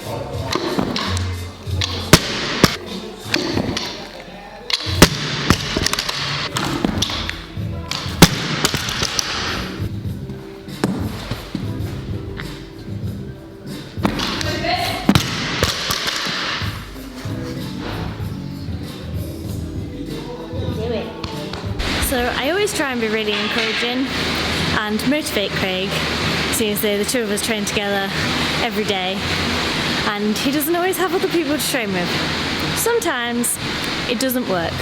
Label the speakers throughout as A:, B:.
A: So I always try and be really encouraging and motivate Craig, seeing as the two of us train together every day, and he doesn't always have other people to train with. Sometimes it doesn't work.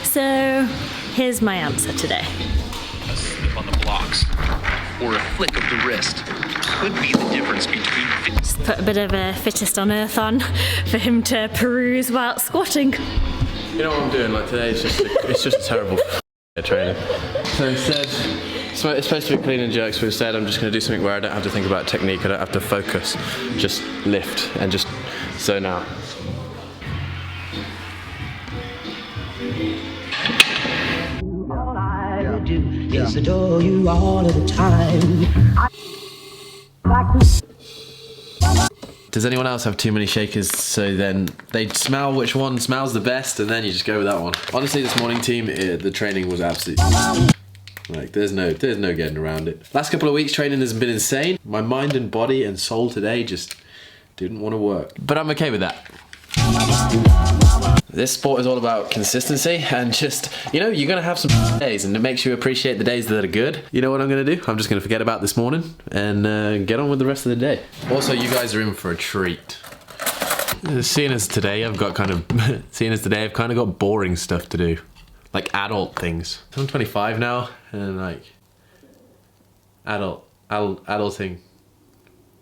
A: So here's my answer today.
B: A slip on the blocks or a flick of the wrist could be the difference between
A: Just put a bit of a fittest on earth on for him to peruse while squatting.
C: You know what I'm doing? Like today, it's just a terrible training. So instead, it's supposed to be clean and jerks, but instead I'm just going to do something where I don't have to think about technique, I don't have to focus, just lift and just zone out.
D: All I do is adore you all of the time.
C: Does anyone else have too many shakers, so then they smell which one smells the best and then you just go with that one? Honestly, this morning team, the training was absolutely... Like, there's no getting around it. Last couple of weeks training has been insane. My mind and body and soul today just didn't want to work. But I'm okay with that. This sport is all about consistency and just, you know, you're going to have some days and it makes you appreciate the days that are good. You know what I'm going to do? I'm just going to forget about this morning and get on with the rest of the day. Also, you guys are in for a treat. Seeing as today I've kind of got boring stuff to do. Like adult things. I'm 25 now and like adulting.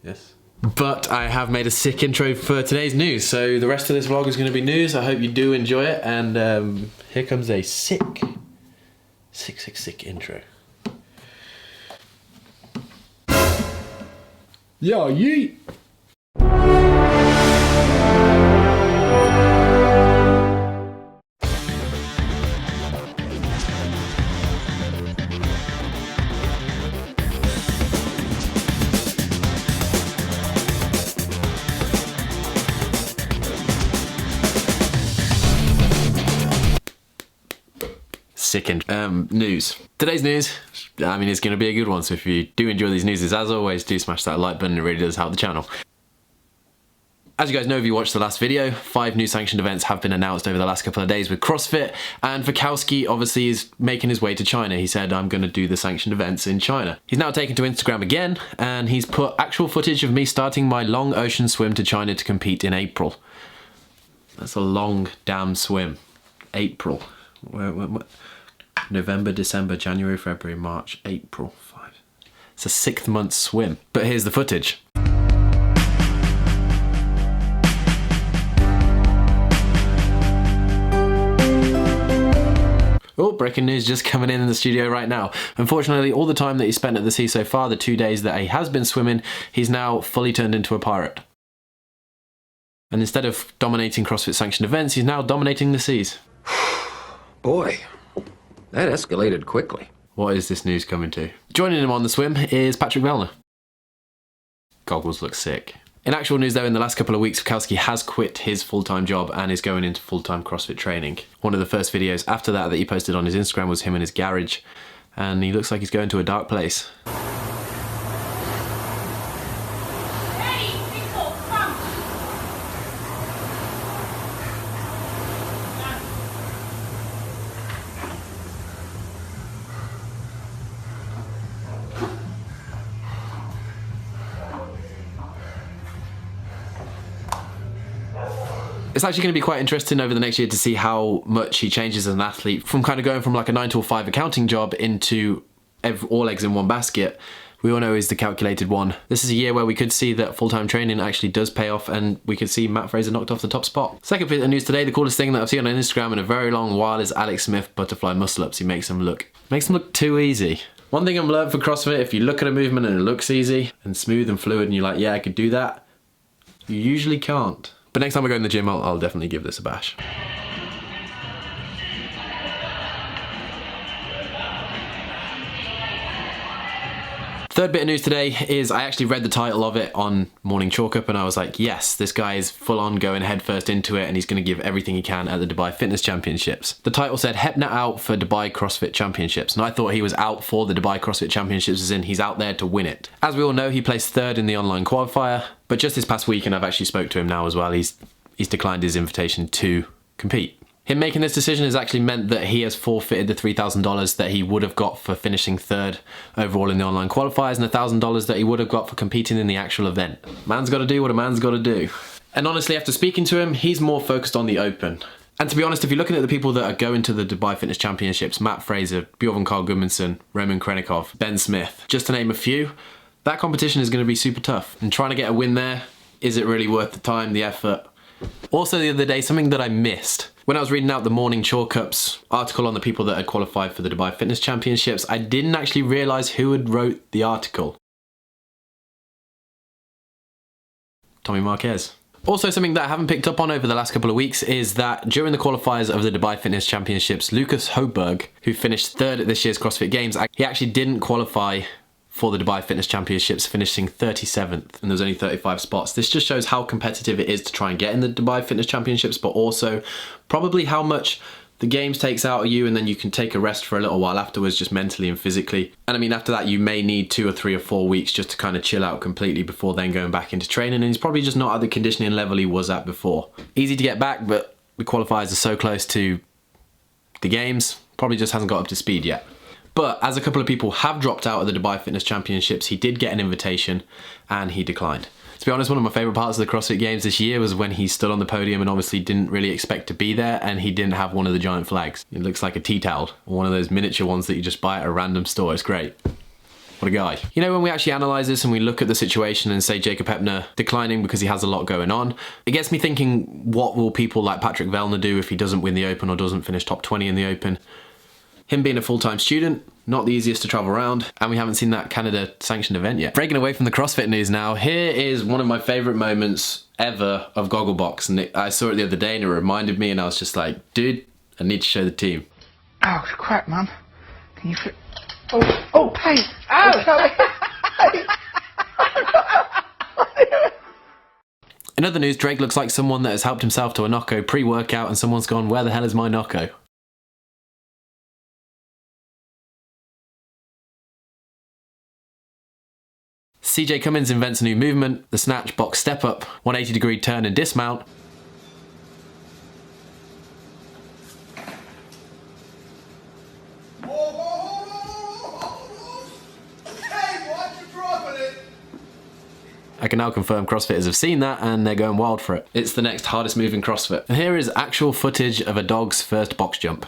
C: Yes. But I have made a sick intro for today's news, so the rest of this vlog is going to be news. I hope you do enjoy it, and here comes a sick intro. Yeah, yeet! News. Today's news, I mean, it's going to be a good one, so if you do enjoy these news, as always, do smash that like button, it really does help the channel. As you guys know, if you watched the last video, 5 new sanctioned events have been announced over the last couple of days with CrossFit, and Fikowski obviously is making his way to China. He said, I'm going to do the sanctioned events in China. He's now taken to Instagram again, and he's put actual footage of me starting my long ocean swim to China to compete in April. That's a long damn swim. April. November, December, January, February, March, April, 5. It's a 6-month swim. But here's the footage. Oh, breaking news just coming in the studio right now. Unfortunately, all the time that he spent at the sea so far, the 2 days that he has been swimming, he's now fully turned into a pirate. And instead of dominating CrossFit sanctioned events, he's now dominating the seas.
E: Boy, that escalated quickly.
C: What is this news coming to? Joining him on the swim is Patrick Vellner. Goggles look sick. In actual news though, in the last couple of weeks, Fikowski has quit his full-time job and is going into full-time CrossFit training. One of the first videos after that he posted on his Instagram was him in his garage, and he looks like he's going to a dark place. It's actually going to be quite interesting over the next year to see how much he changes as an athlete, from kind of going from like a 9 to 5 accounting job into all eggs in one basket. We all know he's the calculated one. This is a year where we could see that full-time training actually does pay off, and we could see Matt Fraser knocked off the top spot. Second bit of news today, the coolest thing that I've seen on Instagram in a very long while is Alex Smith butterfly muscle-ups. He makes them look too easy. One thing I'm learned for CrossFit, if you look at a movement and it looks easy and smooth and fluid and you're like, yeah, I could do that, you usually can't. But next time I go in the gym, I'll definitely give this a bash. Third bit of news today is I actually read the title of it on Morning Chalk Up and I was like, yes, this guy is full on going headfirst into it and he's going to give everything he can at the Dubai Fitness Championships. The title said Hepner out for Dubai CrossFit Championships, and I thought he was out for the Dubai CrossFit Championships, as in he's out there to win it. As we all know, he placed third in the online qualifier, but just this past week, and I've actually spoke to him now as well, he's declined his invitation to compete. Him making this decision has actually meant that he has forfeited the $3,000 that he would have got for finishing third overall in the online qualifiers and the $1,000 that he would have got for competing in the actual event. Man's got to do what a man's got to do. And honestly, after speaking to him, he's more focused on the Open. And to be honest, if you're looking at the people that are going to the Dubai Fitness Championships, Matt Fraser, Bjorn Carl Gudmundsson, Roman Krenikov, Ben Smith, just to name a few, that competition is going to be super tough. And trying to get a win there, is it really worth the time, the effort? Also the other day, something that I missed. When I was reading out the Morning Chalk Up's article on the people that had qualified for the Dubai Fitness Championships, I didn't actually realise who had wrote the article. Tommy Marquez. Also, something that I haven't picked up on over the last couple of weeks is that during the qualifiers of the Dubai Fitness Championships, Lucas Hoberg, who finished third at this year's CrossFit Games, he actually didn't qualify for the Dubai Fitness Championships, finishing 37th, and there's only 35 spots. This just shows how competitive it is to try and get in the Dubai Fitness Championships, but also probably how much the games takes out of you, and then you can take a rest for a little while afterwards, just mentally and physically. And I mean, after that, you may need 2 or 3 or 4 weeks just to kind of chill out completely before then going back into training, and he's probably just not at the conditioning level he was at before. Easy to get back, but the qualifiers are so close to the games, probably just hasn't got up to speed yet. But as a couple of people have dropped out of the Dubai Fitness Championships, he did get an invitation and he declined. To be honest, one of my favourite parts of the CrossFit Games this year was when he stood on the podium and obviously didn't really expect to be there, and he didn't have one of the giant flags. It looks like a tea towel, one of those miniature ones that you just buy at a random store. It's great. What a guy. You know, when we actually analyse this and we look at the situation and say Jacob Hepner declining because he has a lot going on, it gets me thinking, what will people like Patrick Vellner do if he doesn't win the Open or doesn't finish top 20 in the Open? Him being a full-time student, not the easiest to travel around, and we haven't seen that Canada sanctioned event yet. Breaking away from the CrossFit news now, here is one of my favourite moments ever of Gogglebox, and I saw it the other day and it reminded me, and I was just like, dude, I need to show the team.
F: Oh, crap, man. Can you fit? Oh, hey! Ow!
C: In other news, Drake looks like someone that has helped himself to a Nocco pre-workout and someone's gone, where the hell is my Nocco? CJ Cummins invents a new movement, the snatch box step up, 180-degree turn and dismount. I can now confirm CrossFitters have seen that and they're going wild for it. It's the next hardest move in CrossFit. And here is actual footage of a dog's first box jump.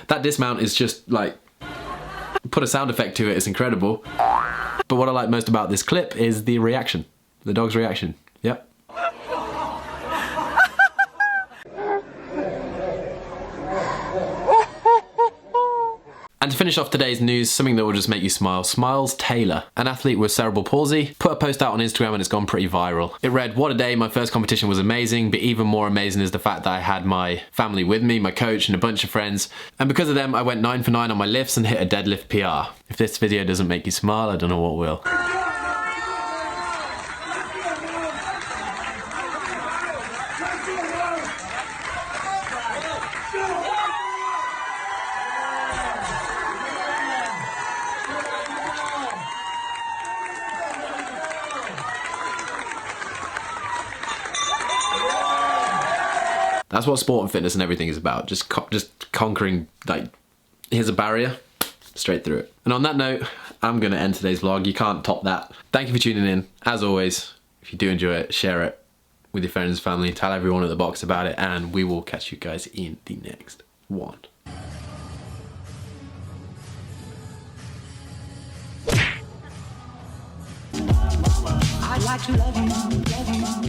C: That dismount is just like, put a sound effect to it, it's incredible. But what I like most about this clip is the reaction. The dog's reaction. Yep. And to finish off today's news, something that will just make you smile. Smiles Taylor, an athlete with cerebral palsy, put a post out on Instagram and it's gone pretty viral. It read, "What a day, my first competition was amazing, but even more amazing is the fact that I had my family with me, my coach and a bunch of friends. And because of them, I went 9 for 9 on my lifts and hit a deadlift PR. If this video doesn't make you smile, I don't know what will." That's what sport and fitness and everything is about. Just conquering, like, here's a barrier, straight through it. And on that note, I'm gonna end today's vlog. You can't top that. Thank you for tuning in. As always, if you do enjoy it, share it with your friends, family, tell everyone at the box about it, and we will catch you guys in the next one.
D: I'd like to love you.